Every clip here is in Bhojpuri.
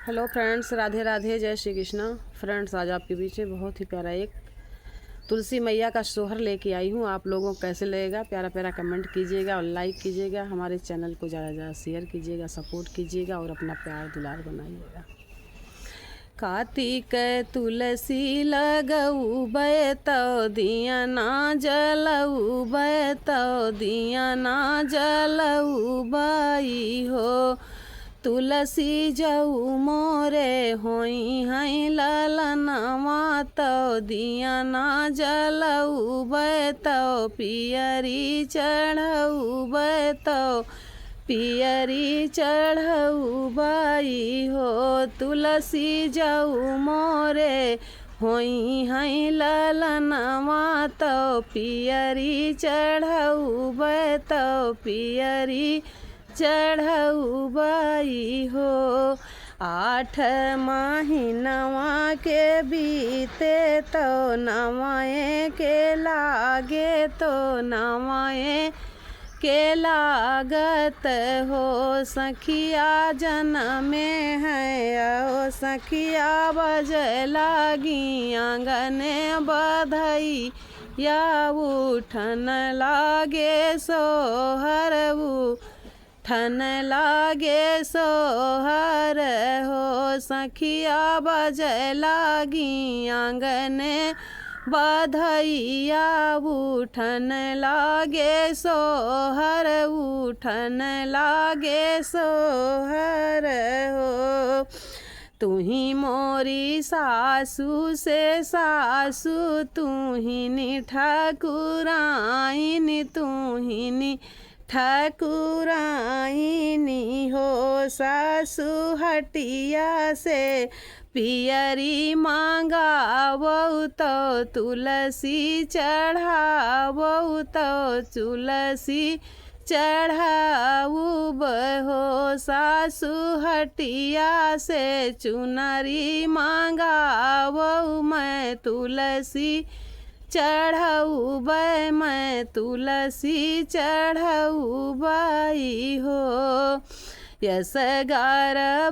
हेलो फ्रेंड्स, राधे राधे, जय श्री कृष्णा। फ्रेंड्स, आज आपके बीच में बहुत ही प्यारा एक तुलसी मैया का सोहर लेके आई हूँ। आप लोगों को कैसे लगेगा? प्यारा प्यारा कमेंट कीजिएगा और लाइक कीजिएगा। हमारे चैनल को ज़्यादा से ज़्यादा शेयर कीजिएगा, सपोर्ट कीजिएगा और अपना प्यार दुलार बनाइएगा। कार्तिक तुलसी लगऊ बैतो दिया ना जलऊ बैतो दिया ना जलऊ बाई हो। तुलसी जऊ मोरे होई हैं ललनवा तो दिया ना जलऊ बैतो पियरी चढ़ऊ बैतो पियरी चढ़ऊ बाई हो। तुलसी जऊ मोरे होई हैं ललनवा तो पियरी चढ़ऊ बैतो पियरी चढ़ऊ बाई हो। 8 महीनवा के बीते तो नवाए के लागे तो नवाए के लागत हो। सखिया जनमे है ओ सखिया बजे लागी आंगने बधई या उठन लागे सोहर ठन लागे सोहर हो। सखिया बजे लागी आंगने बधैया उठन लागे सोहर उठन लागे सोहर हो। तुही मोरी सासू से सासू तुहिनी ठाकुराइन तुहिनी ठाकुराइनी हो। सासू हटिया से पियरी मांगावऊ तो तुलसी चढ़ावऊ तो तुलसी चढ़ाऊ बहो। सासू हटिया से चुनरी मांगावऊ मैं तुलसी चढ़ऊ बै मैं तुलसी चढ़ऊ बाई हो। यस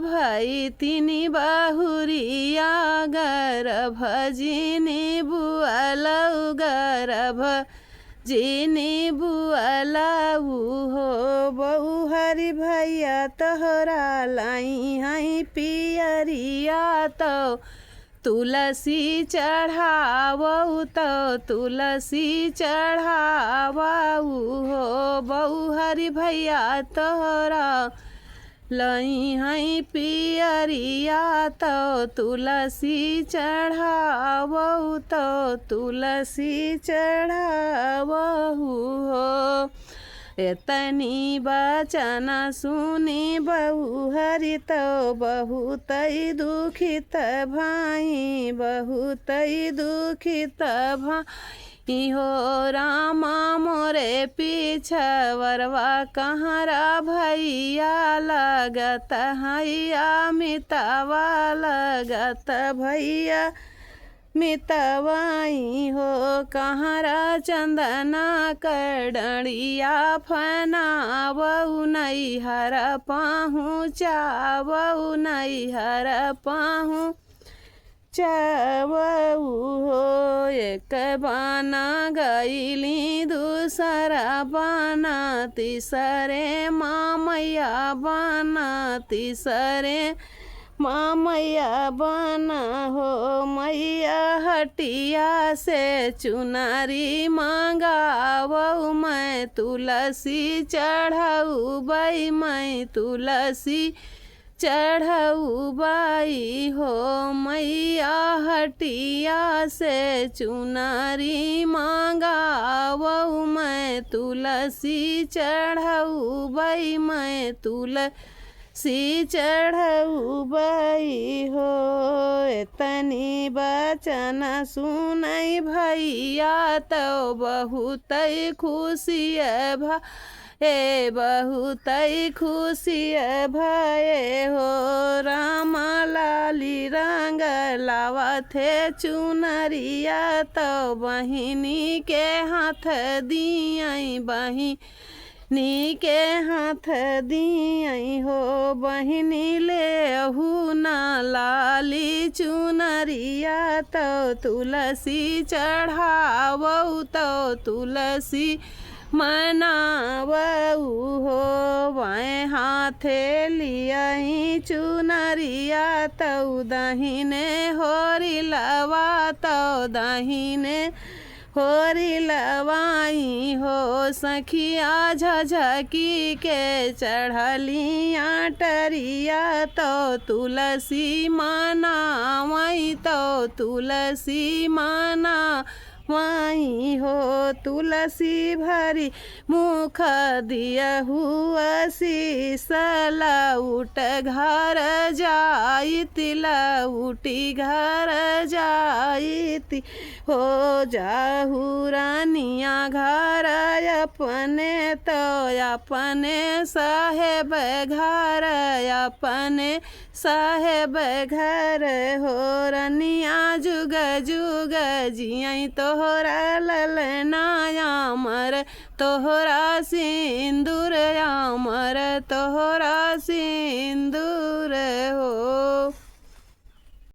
भई तिनी बहुरिया गर्भ जिनी बुअलऊ गर्भ जिनी बुअलऊ हो। बहु हरि भैया तोहरा लाई हैं पियरिया तो तुलसी चढ़ावऊ तो तुलसी चढ़ावऊ हो। बहु हरि भैया तोहरा लई हैं पियरिया तो तुलसी चढ़ावऊ तो तुलसी चढ़ावऊ हो। एतनी बचन सुनी बहु हरि तो बहुत दुखित भाई बहुत दुखित भाई हो। रामा मोरे पीछवरवा कहरा भैया लगत हैया मितवा लगत भैया मितवाई हो। कहरा चंदना करड़िया फनावऊ नैहर पहुँचावऊ नैहर पहुँचावऊ हो। एक बाना गईली दूसरा बाना तीसरे मामैया बाना तीसरे मामैया बना हो। मैया हटिया से चुनरी मांगावऊ मैं तुलसी चढ़ऊ बाई मैं तुलसी चढ़ऊ बाई हो। मैया हटिया से चुनरी मांगावऊ मैं तुलसी चढ़ऊ बाई मैं तुलसी चढ़ऊ बाई हो। एतनी बचन सुनई भैया तो बहुत खुशी भा हे बहुत खुशी भये हो। रामा लाली रंग लावथे चुनरिया तो बहिनी के हाथ दियई बही नी के हाथ दियई हो बहिनी ले अहू ना लाली चुनरिया तो तुलसी चढ़ावऊ तो तुलसी मनावऊ हो बाएं हाथे लियई चुनरिया तो दहिने होरी लवा तो दहिने होरी लवाई हो सखिया झझकी के चढ़लिया टरिया तो तुलसी मनावई तो तुलसी मना माई हो तुलसी भरी मुख दियहु शीस लौट घर जाइति लौटी घर जाइति हो जाहु रानिया घर अपने तो अपने साहेब घर अपने साहेब घर हो रनिया जुग जुग जियई तोहरा ललना अमर तोहरा सिंदूर अमर तोहरा सिंदूर हो।